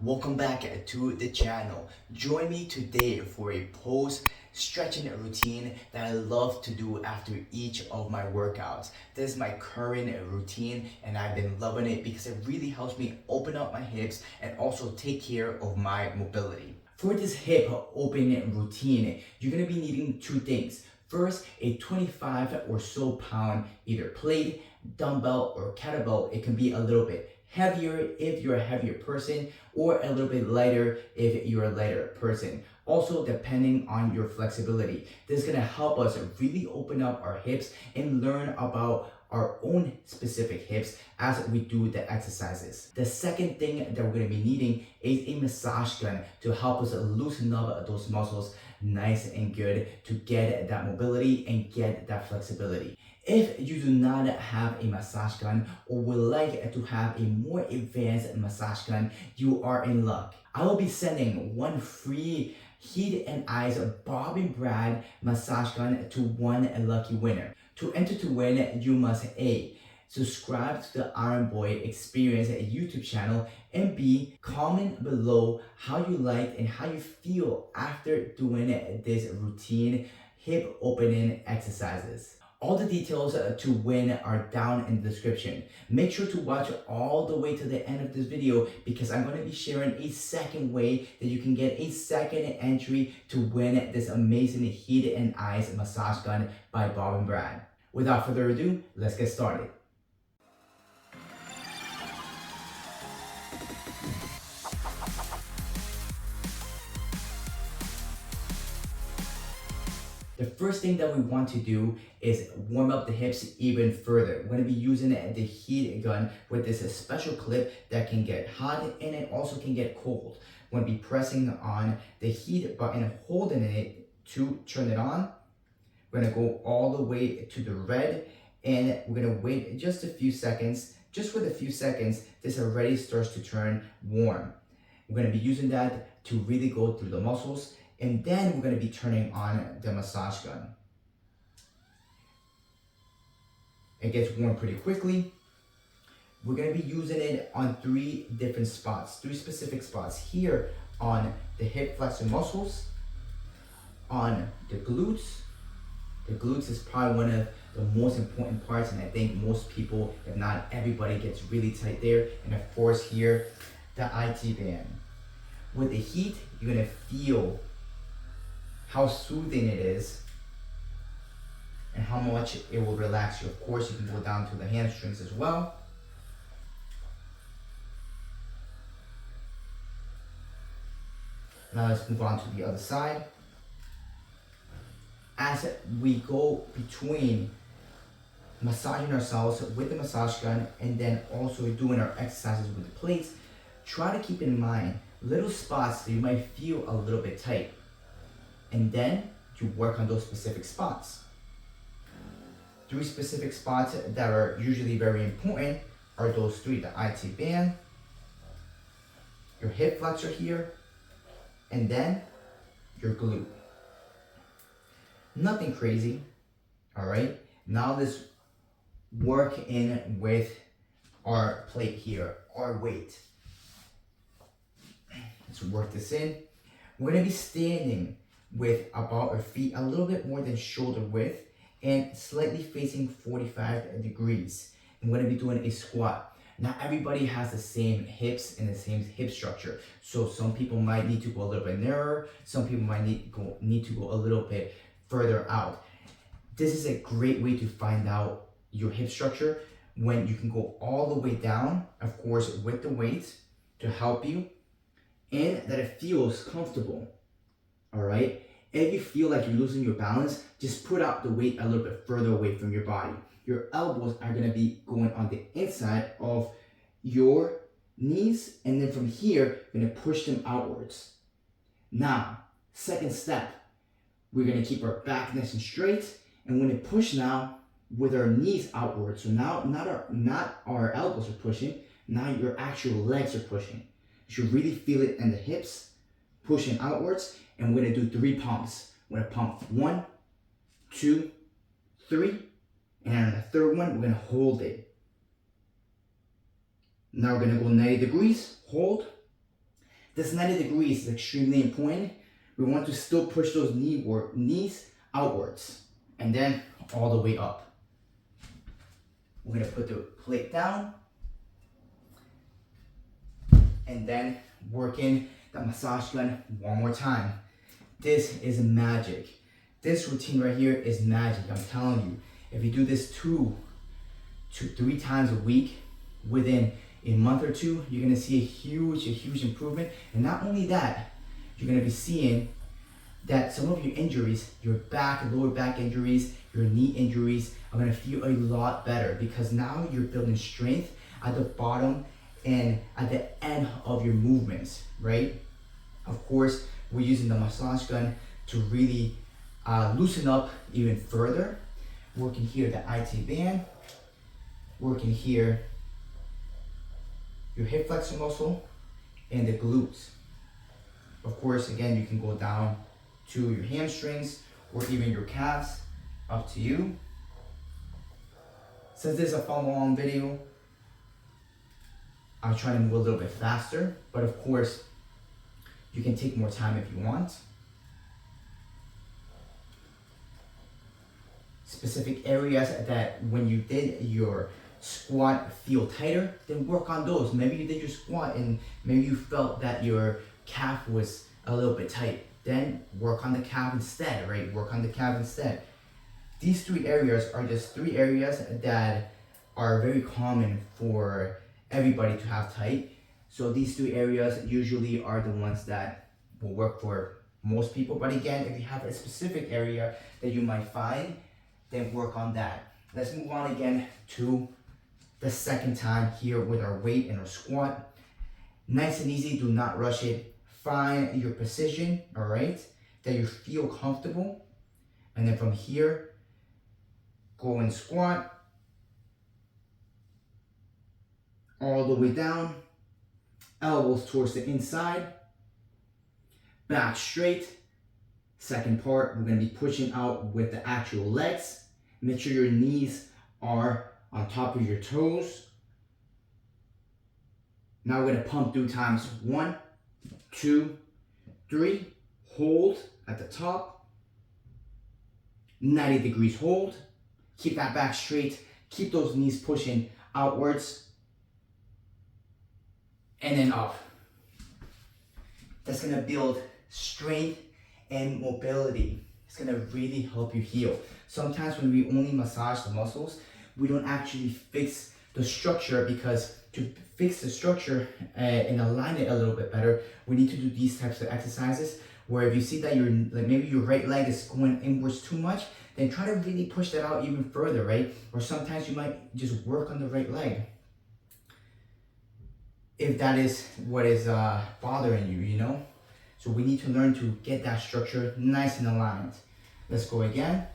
welcome back to the channel. Join me today for a post stretching routine that I love to do after each of my workouts. This is my current routine and I've been loving it because it really helps me open up my hips and also take care of my mobility. For this hip open routine, you're gonna be needing two things. First, a 25 or so pound either plate, dumbbell, or kettlebell. It can be a little bit heavier if you're a heavier person or a little bit lighter if you're a lighter person. Also, depending on your flexibility. This is gonna help us really open up our hips and learn about our own specific hips as we do the exercises. The second thing that we're gonna be needing is a massage gun to help us loosen up those muscles nice and good to get that mobility and get that flexibility. If you do not have a massage gun or would like to have a more advanced massage gun, you are in luck. I will be sending one free Heat and Eyes Bob and Brad massage gun to one lucky winner. To enter to win, you must A, subscribe to the Iron Boy Experience YouTube channel, and B, comment below how you liked and how you feel after doing this routine hip opening exercises. All the details to win are down in the description. Make sure to watch all the way to the end of this video because I'm going to be sharing a second way that you can get a second entry to win this amazing Heat and Eyes massage gun by Bob and Brad. Without further ado, let's get started. The first thing that we want to do is warm up the hips even further. We're going to be using the heat gun with this special clip that can get hot and it also can get cold. We're going to be pressing on the heat button, holding it to turn it on. We're going to go all the way to the red and we're going to wait just a few seconds. Just with a few seconds, this already starts to turn warm. We're going to be using that to really go through the muscles. And then we're going to be turning on the massage gun. It gets warm pretty quickly. We're going to be using it on three different spots, three specific spots. Here on the hip flexor muscles, on the glutes. The glutes is probably one of the most important parts, and I think most people, if not everybody, gets really tight there. And of course here, the IT band. With the heat, you're going to feel how soothing it is and how much it will relax you. Of course, you can go down to the hamstrings as well. Now let's move on to the other side. As we go between massaging ourselves with the massage gun and then also doing our exercises with the plates, try to keep in mind little spots that you might feel a little bit tight. And then you work on those specific spots. Three specific spots that are usually very important are those three: the IT band, your hip flexor here, and then your glute. Nothing crazy, all right? Now let's work in with our plate here, our weight. Let's work this in. We're gonna be standing with about our feet a little bit more than shoulder width and slightly facing 45 degrees. I'm going to be doing a squat. Not everybody has the same hips and the same hip structure. So some people might need to go a little bit narrower. Some people might need to go a little bit further out. This is a great way to find out your hip structure when you can go all the way down, of course, with the weight to help you, and that it feels comfortable. All right. If you feel like you're losing your balance, just put out the weight a little bit further away from your body. Your elbows are going to be going on the inside of your knees, and then from here, you're going to push them outwards. Now, second step, we're going to keep our back nice and straight, and we're going to push now with our knees outwards. So now, not our elbows are pushing. Now your actual legs are pushing. You should really feel it in the hips, pushing outwards. And we're going to do 3 pumps. We're going to pump 1, 2, 3. And on the third one, we're going to hold it. Now we're going to go 90 degrees, hold. This 90 degrees is extremely important. We want to still push those knees outwards and then all the way up. We're gonna put the plate down and then work in the massage gun one more time. This is magic. This routine right here is magic, I'm telling you. If you do this 2 to 3 times a week, within a month or two, you're gonna see a huge improvement. And not only that, you're gonna be seeing that some of your injuries, your back, lower back injuries, your knee injuries are gonna feel a lot better because now you're building strength at the bottom and at the end of your movements, right? Of course, we're using the massage gun to really loosen up even further. Working here the IT band, working here your hip flexor muscle and the glutes. Of course, again, you can go down to your hamstrings or even your calves, up to you. Since this is a follow-on video, I'll try to move a little bit faster, but of course, you can take more time if you want. Specific areas that when you did your squat feel tighter, then work on those. Maybe you did your squat and maybe you felt that your calf was a little bit tight. Then work on the calf instead, right? Work on the calf instead. These 3 areas are just 3 areas that are very common for everybody to have tight. So these 3 areas usually are the ones that will work for most people. But again, if you have a specific area that you might find, then work on that. Let's move on again to the second time here with our weight and our squat. Nice and easy, do not rush it. Find your position, all right, that you feel comfortable. And then from here, go and squat all the way down, elbows towards the inside, back straight. Second part, we're gonna be pushing out with the actual legs. Make sure your knees are on top of your toes. Now we're gonna pump through times 1, 2, 3. Hold at the top. 90 degrees hold. Keep that back straight. Keep those knees pushing outwards. And then up. That's gonna build strength and mobility. It's gonna really help you heal. Sometimes when we only massage the muscles, we don't actually fix the structure, because to fix the structure and align it a little bit better, we need to do these types of exercises where if you see that maybe your right leg is going inwards too much, then try to really push that out even further, right? Or sometimes you might just work on the right leg, if that is what is bothering you, you know? So we need to learn to get that structure nice and aligned. Let's go again.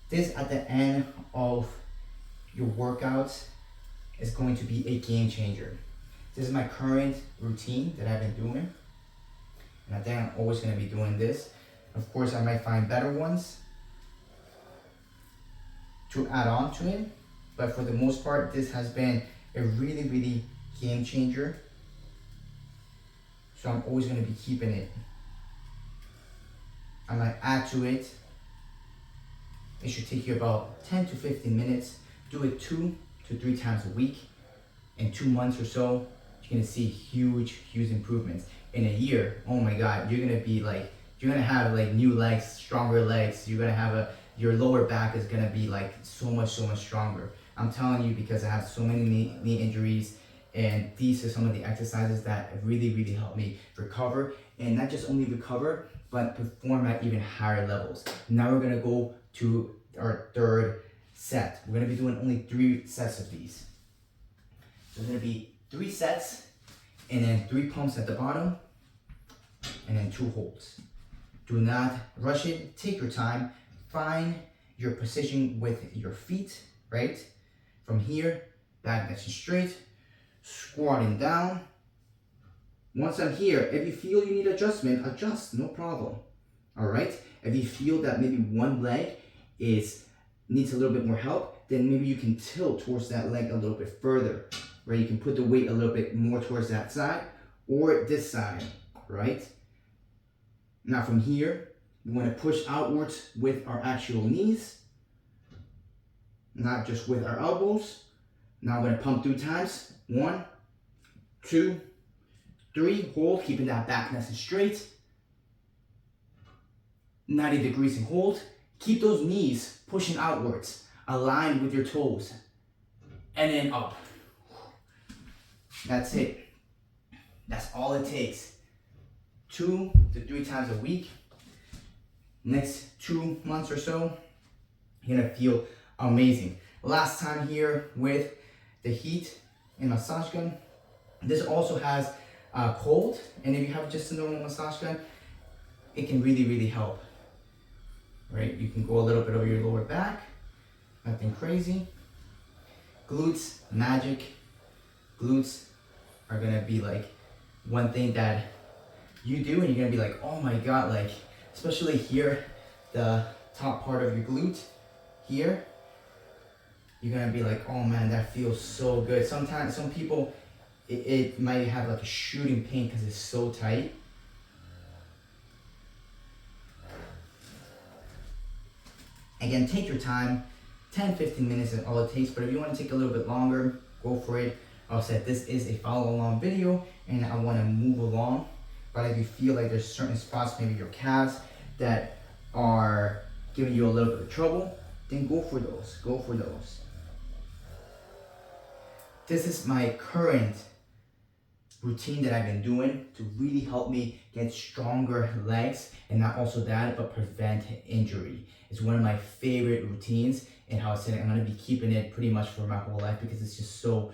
This at the end of your workouts is going to be a game changer. This is my current routine that I've been doing. And I think I'm always gonna be doing this. Of course, I might find better ones to add on to it. But for the most part, this has been a really game changer. So I'm always gonna be keeping it. I might add to it. It should take you about 10 to 15 minutes. Do it 2 to 3 times a week. In 2 months or so, you're gonna see huge improvements. In a year, oh my God, you're gonna have like new legs, stronger legs. You're gonna have your lower back is gonna be like so much stronger. I'm telling you, because I have so many knee injuries, and these are some of the exercises that really help me recover, and not just only recover, but perform at even higher levels. Now we're gonna go to our third set. We're gonna be doing only 3 sets of these. So it's gonna be 3 sets, and then 3 pumps at the bottom, and then 2 holds. Do not rush it, take your time, find your position with your feet, right? From here, back nice and straight, squatting down. Once I'm here, if you feel you need adjustment, adjust, no problem. All right? If you feel that maybe one leg needs a little bit more help, then maybe you can tilt towards that leg a little bit further. right? You can put the weight a little bit more towards that side or this side, right? Now from here, we want to push outwards with our actual knees, not just with our elbows. Now I'm going to pump 3 times. 1, 2, 3. Hold, keeping that back nice and straight. 90 degrees and hold. Keep those knees pushing outwards, aligned with your toes. And then up. That's it. That's all it takes. 2 to 3 times a week. Next 2 months or so, you're gonna feel amazing. Last time here with the heat and massage gun. This also has cold, and if you have just a normal massage gun, it can really help. Right? You can go a little bit over your lower back, nothing crazy. Glutes, magic. Glutes are gonna be like one thing that you do and you're gonna be like, oh my God, like, especially here, the top part of your glute here, you're gonna be like, oh man, that feels so good. Sometimes, some people, it might have like a shooting pain because it's so tight. Again, take your time. 10-15 minutes is all it takes, but if you want to take a little bit longer, go for it. I'll say this is a follow along video and I want to move along, but if you feel like there's certain spots, maybe your calves, that are giving you a little bit of trouble, then go for those. Go for those. This is my current routine that I've been doing to really help me get stronger legs, and not also that, but prevent injury. It's one of my favorite routines, and how I said I'm going to be keeping it pretty much for my whole life because it's just so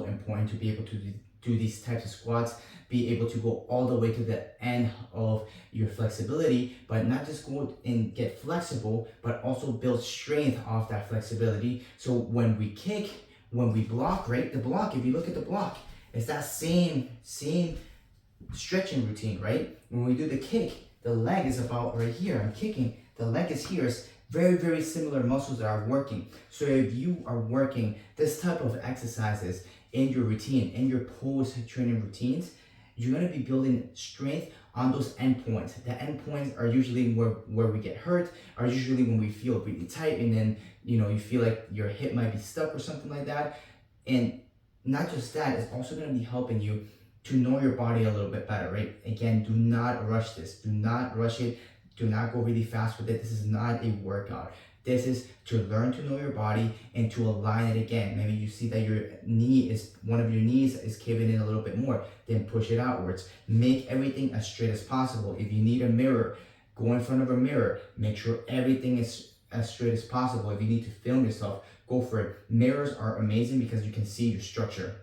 important to be able to do these types of squats, be able to go all the way to the end of your flexibility, but not just go and get flexible, but also build strength off that flexibility. So when we kick, when we block, right, the block, if you look at the block, it's that same stretching routine, right? When we do the kick, the leg is about right here. I'm kicking, the leg is here. It's very similar muscles that are working. So if you are working this type of exercises in your routine, in your post-training routines, you're gonna be building strength on those endpoints. The endpoints are usually where we get hurt, are usually when we feel really tight, and then you feel like your hip might be stuck or something like that. And not just that, it's also going to be helping you to know your body a little bit better, right? Again, do not rush this. Do not rush it. Do not go really fast with it. This is not a workout. This is to learn to know your body and to align it again. Maybe you see that one of your knees is caving in a little bit more, then push it outwards. Make everything as straight as possible. If you need a mirror, go in front of a mirror. Make sure everything is as straight as possible. If you need to film yourself, go for it. Mirrors are amazing because you can see your structure.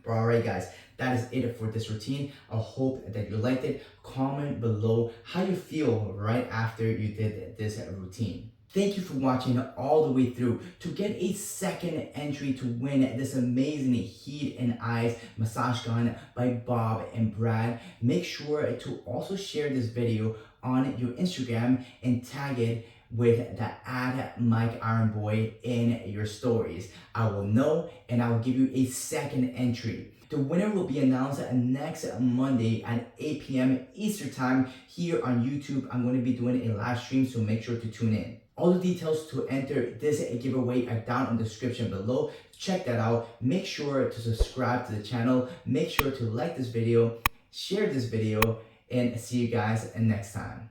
All right, guys, that is it for this routine. I hope that you liked it. Comment below how you feel right after you did this routine. Thank you for watching all the way through. To get a second entry to win this amazing Heat and Eyes massage gun by Bob and Brad, make sure to also share this video on your Instagram and tag it with the @MikeIronBoy in your stories. I will know and I will give you a second entry. The winner will be announced next Monday at 8 p.m. Eastern Time here on YouTube. I'm going to be doing a live stream, so make sure to tune in. All the details to enter this giveaway are down in the description below. Check that out. Make sure to subscribe to the channel. Make sure to like this video, share this video, and see you guys next time.